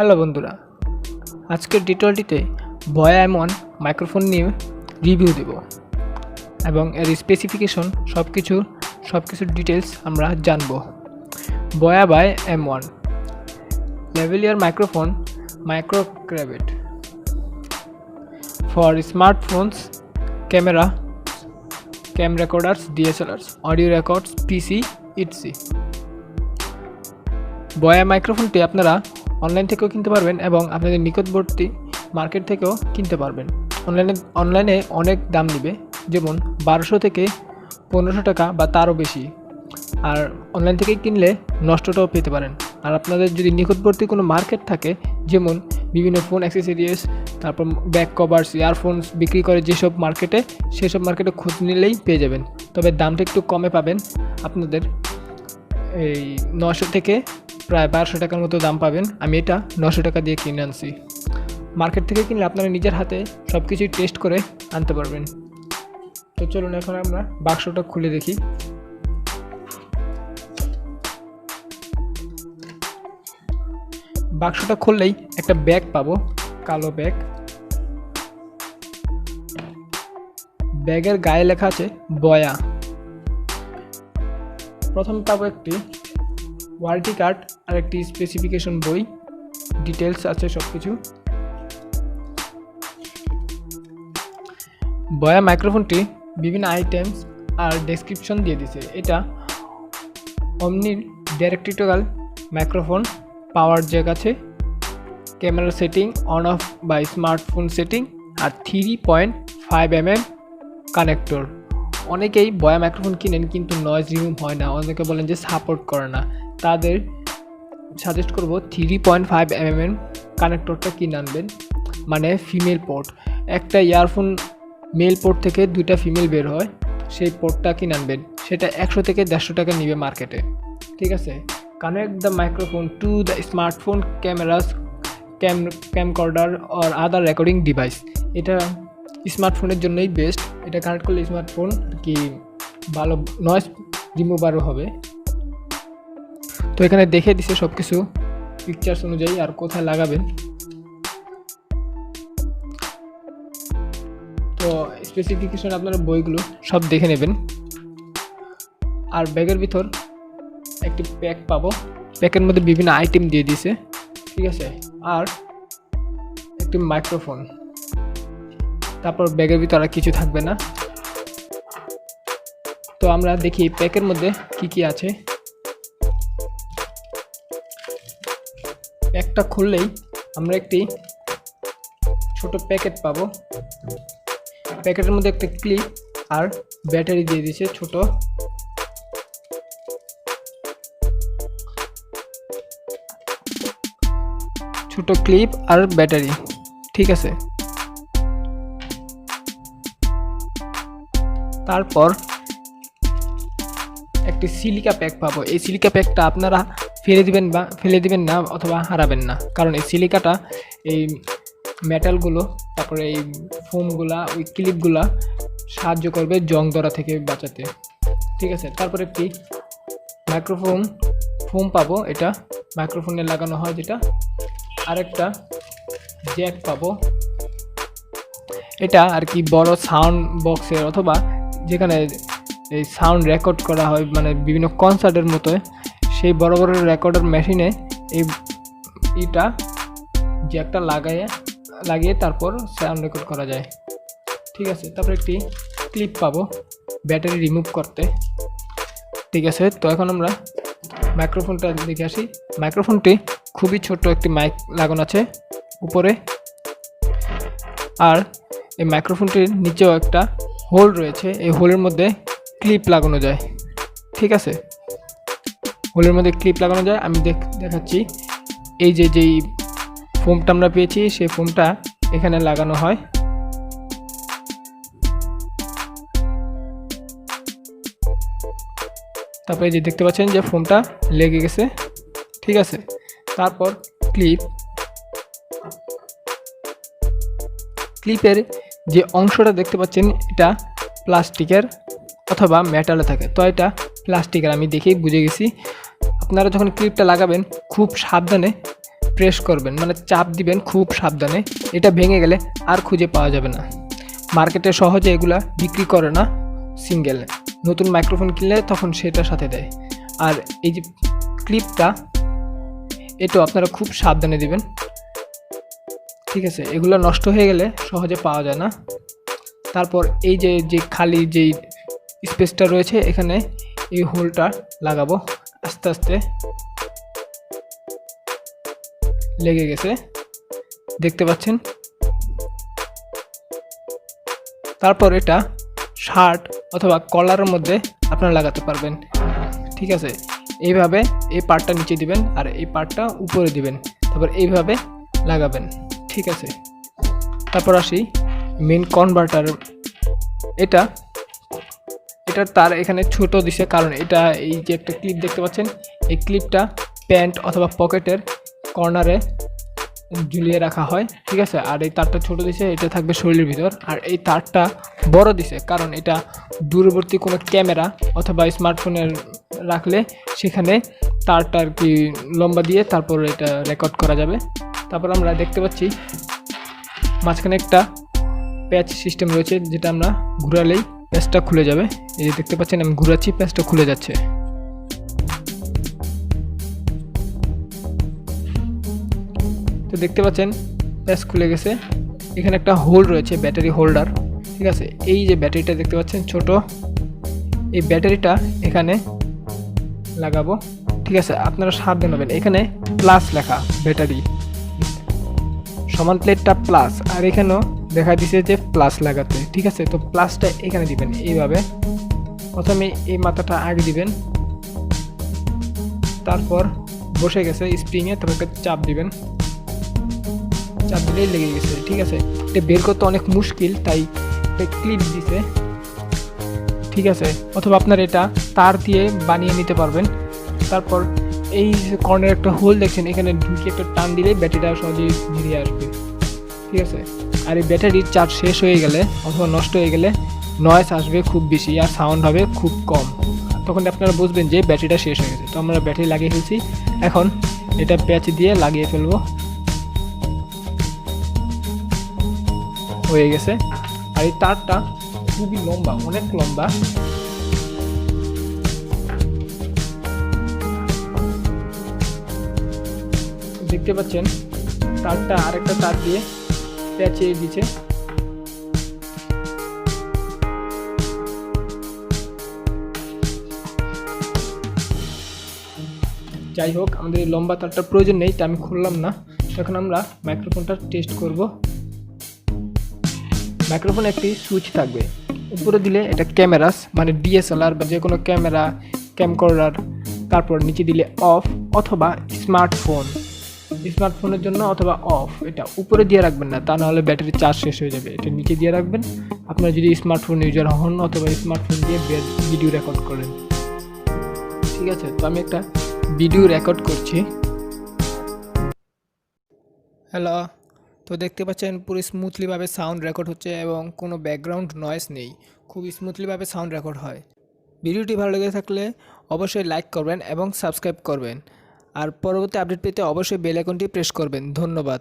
Hello বন্ধুরা, আজকের টিউটোরিয়ালটিতে বয়া M1 মাইক্রোফোন নিয়ে রিভিউ দেব এবং এর স্পেসিফিকেশন সবকিছুর ডিটেলস আমরা জানব। Boya by M1 lavalier microphone, micro cravat for smartphones, cameras, cam recorders, DSLRs, audio records, PC, etc. Boya মাইক্রোফোনটি আপনারা অনলাইন থেকেও কিনতে পারবেন এবং আপনাদের নিকটবর্তী মার্কেট থেকেও কিনতে পারবেন। অনলাইনে অনেক দাম নেবে, যেমন 1200 থেকে 1500 টাকা বা তারও বেশি। আর অনলাইন থেকে কিনলে নষ্টটাও পেতে পারেন। আর আপনাদের যদি নিকটবর্তী কোনো মার্কেট থাকে, যেমন বিভিন্ন ফোন অ্যাক্সেসরিজ, তারপর ব্যাক কভার্স, ইয়ারফোনস বিক্রি করে যেসব মার্কেটে, সেসব মার্কেটে খোঁজ নিলেই পেয়ে যাবেন। তবে দামটা একটু কমে পাবেন, আপনাদের এই 900 থেকে প্রায় 1200 টাকার মতো দাম পাবেন। আমি এটা 900 টাকা দিয়ে কিনে আনছি। মার্কেট থেকে কিনলে আপনারা নিজের হাতে সব কিছুই টেস্ট করে আনতে পারবেন। তো চলুন এখন আমরা বাক্সটা খুলে দেখি। বাক্সটা খুললেই একটা ব্যাগ পাবো, কালো ব্যাগ। ব্যাগের গায়ে লেখা আছে বয়া। প্রথমে পাবো একটি ওয়ারেন্টি কার্ড আর একটি স্পেসিফিকেশন বই, ডিটেলস আছে সব কিছু। বয়া মাইক্রোফোনটি বিভিন্ন আইটেমস আর ডেসক্রিপশন দিয়ে দিছে। এটা omni directional microphone, power jack আছে, camera setting, on off by smartphone setting, আর 3.5 mm কানেক্টর। অনেকেই বয়া মাইক্রোফোন কিনেন কিন্তু নয়েজ রিমুভ হয় না, অনেকে বলেন যে সাপোর্ট করে না। তাদের সাজেস্ট করব 3.5 mm কানেক্টরটা কিনে আনবেন, মানে ফিমেল পোর্ট। একটা ইয়ারফোন মেল পোর্ট থেকে দুইটা ফিমেল বের হয়, সেই পোর্টটা কিনে আনবেন। সেটা 100 থেকে 150 টাকা নিবে মার্কেটে, ঠিক আছে। Connect the microphone to the smartphone, cameras, camcorder or other recording device. এটা স্মার্টফোনের জন্যই বেস্ট। এটা কানেক্ট করলে স্মার্টফোন কি ভালো নয়েজ রিমুভারও হবে। তো এখানে দেখে দিছে সব কিছু পিকচার্স অনুযায়ী আর কোথায় লাগাবেন। তো স্পেসিফিকেশন আপনারা বইগুলো সব দেখে নেবেন। আর ব্যাগের ভিতর একটি প্যাক পাবো, প্যাকের মধ্যে বিভিন্ন আইটেম দিয়ে দিছে, ঠিক আছে। আর একটি মাইক্রোফোন। তারপর ব্যাগের ভিতর আর কিছু থাকবে না। তো আমরা দেখি প্যাকের মধ্যে কি কি আছে। প্যাকটা খুললেই আমরা একটি ছোট প্যাকেট পাবো। প্যাকেটের মধ্যে একটা ক্লিপ আর ব্যাটারি দিয়ে দিয়েছে, ছোট ক্লিপ আর ব্যাটারি, ঠিক আছে। তারপর একটি সিলিকা প্যাক পাবো। এই সিলিকা প্যাকটা আপনারা ফেলে দিবেন না অথবা হারাবেন না, কারণ এই সিলিকাটা এই মেটালগুলো, তারপরে এই ফোমগুলা, ওই ক্লিপগুলা সাহায্য করবে জং ধরা থেকে বাঁচাতে, ঠিক আছে। তারপর একটি মাইক্রোফোন ফোম পাবো, এটা মাইক্রোফোনে লাগানো হয় যেটা। আরেকটা জ্যাক পাবো, এটা আর কি বড় সাউন্ড বক্সের অথবা যেখানে এই সাউন্ড রেকর্ড করা হয়, মানে বিভিন্ন কনসার্টের মতো, সেই বড় বড় রেকর্ডার মেশিনে এইটা জ্যাকটা লাগিয়ে তারপর সাউন্ড রেকর্ড করা যায়, ঠিক আছে। তারপর একটি ক্লিপ পাবো ব্যাটারি রিমুভ করতে, ঠিক আছে। তো এখন আমরা মাইক্রোফোনটা দেখে আসি। মাইক্রোফোনটি খুবই ছোট একটি মাইক লাগানো আছে উপরে, আর এই মাইক্রোফোনটির নিচেও একটা হোল রয়েছে। এই হোলের মধ্যে ক্লিপ লাগানো যায়, ঠিক আছে। হোলের মধ্যে ক্লিপ লাগানো যায়। আমি দেখাচ্ছি। এই যেই ফোমটা আমরা পেয়েছি, সেই ফোমটা এখানে লাগানো হয়। তারপরে যে দেখতে পাচ্ছেন যে ফোমটা লেগে গেছে, ঠিক আছে। তারপর ক্লিপের যে অংশটা দেখতে পাচ্ছেন, এটা প্লাস্টিকের অথবা মেটালে থাকে। তো এটা প্লাস্টিকের, আমি দেখেই বুঝে গেছি। আপনারা যখন ক্লিপটা লাগাবেন খুব সাবধানে প্রেস করবেন, মানে চাপ দিবেন খুব সাবধানে। এটা ভেঙে গেলে আর খুঁজে পাওয়া যাবে না। মার্কেটে সহজে এগুলা বিক্রি করে না সিঙ্গেল, নতুন মাইক্রোফোন কিনলে তখন সেটার সাথে দেয়। আর এই যে ক্লিপটা, এটাও আপনারা খুব সাবধানে দিবেন, ঠিক আছে? এগুলো নষ্ট হয়ে গেলে সহজে পাওয়া যায় না। তারপর এই যে খালি যেই স্পেসটা রয়েছে এখানে এই হোলটা লাগাবো। আস্তে আস্তে লেগে গেছে, দেখতে পাচ্ছেন। তারপর এটা শার্ট অথবা কলারের মধ্যে আপনারা লাগাতে পারবেন, ঠিক আছে? এইভাবে এই পার্টটা নিচে দিবেন আর এই পার্টটা উপরে দিবেন, তারপর এইভাবে লাগাবেন, ঠিক আছে? তারপর আসি মেইন কনভার্টার। এটার তার এখানে ছোট দিছে, কারণ এটা এই যে একটা ক্লিপ দেখতে পাচ্ছেন, এই ক্লিপটা প্যান্ট অথবা পকেটের কর্নারে ঝুলিয়ে রাখা হয়, ঠিক আছে? আর এই তারটা ছোট দিছে, এটা থাকবে শরীরের ভিতর। আর এই তারটা বড় দিছে কারণ এটা দূরবর্তী কোনো ক্যামেরা অথবা স্মার্টফোনের রাখলে সেখানে তারটা আর কি লম্বা দিয়ে তারপর এটা রেকর্ড করা যাবে। তারপর আমরা দেখতে পাচ্ছি মাঝখানে একটা প্যাচ সিস্টেম রয়েছে, যেটা আমরা ঘোরালেই প্যাচটা খুলে যাবে। এই যে দেখতে পাচ্ছেন আমি ঘোরাচ্ছি, প্যাচটা খুলে যাচ্ছে। তো দেখতে পাচ্ছেন প্যাচ খুলে গেছে। এখানে একটা হোল রয়েছে, ব্যাটারি হোল্ডার, ঠিক আছে? এই যে ব্যাটারিটা দেখতে পাচ্ছেন ছোট, এই ব্যাটারিটা এখানে লাগাবো, ঠিক আছে? আপনারা সাবধান হবেন, এখানে প্লাস লেখা, ব্যাটারি সমান প্লেটটা প্লাস, আর এখানেও দেখা দিছে যে প্লাস লাগাতে, ঠিক আছে? তো প্লাসটা এখানে দিবেন এইভাবে। প্রথমে এই মাথাটা আগে দিবেন, তারপর বসে গেছে স্প্রিংয়ে, তারপর একটা চাপ দিবেন, চাপ দিলেই লেগে গেছে, ঠিক আছে? এটা বের করতে অনেক মুশকিল, তাই একটা ক্লিপ দিছে, ঠিক আছে? অথবা আপনার এটা তার দিয়ে বানিয়ে নিতে পারবেন। তারপর এই কর্নারে একটা হোল দেখছেন, এখানে ঢুকে একটা টান দিলেই ব্যাটারিটা সহজেই বেরিয়ে আসবে, ঠিক আছে? আর এই ব্যাটারির চার্জ শেষ হয়ে গেলে অথবা নষ্ট হয়ে গেলে নয়েজ আসবে খুব বেশি আর সাউন্ড হবে খুব কম, তখন আপনারা বুঝবেন যে ব্যাটারিটা শেষ হয়ে গেছে। তো আমরা ব্যাটারি লাগিয়ে ফেলছি, এখন এটা প্যাচ দিয়ে লাগিয়ে ফেলবো, হয়ে গেছে। আর এই তারটা খুবই লম্বা, অনেক লম্বা, দেখতে পাচ্ছেন। তারটা আরেকটা তার দিয়ে পেঁচিয়ে দিচ্ছে। যাই হোক, আমাদের লম্বা তারটার প্রয়োজন নেই, তাই আমি খুললাম না। এখন আমরা মাইক্রোফোনটা টেস্ট করব। মাইক্রোফোনে একটি সুইচ থাকবে, উপরে দিলে এটা ক্যামেরাস মানে ডিএসএলআর বা যে কোনো ক্যামেরা ক্যামকর্ডার, তারপর নিচে দিলে অফ অথবা স্মার্টফোনের জন্য অথবা অফ। এটা উপরে দিয়ে রাখবেন না, তা নাহলে ব্যাটারি চার্জ শেষ হয়ে যাবে। এটা নিচে দিয়ে রাখবেন আপনারা যদি স্মার্টফোন ইউজার হন অথবা স্মার্টফোন দিয়ে ভিডিও রেকর্ড করেন, ঠিক আছে? তো আমি একটা ভিডিও রেকর্ড করছি। হ্যালো, তো দেখতে পাচ্ছেন পুরো স্মুথলিভাবে সাউন্ড রেকর্ড হচ্ছে এবং কোনো ব্যাকগ্রাউন্ড নয়েজ নেই, খুব স্মুথলিভাবে সাউন্ড রেকর্ড হয়। ভিডিওটি ভালো লেগে থাকলে অবশ্যই লাইক করবেন এবং সাবস্ক্রাইব করবেন, আর পরবর্তী আপডেট পেতে অবশ্যই বেল আইকনটি প্রেস করবেন। ধন্যবাদ।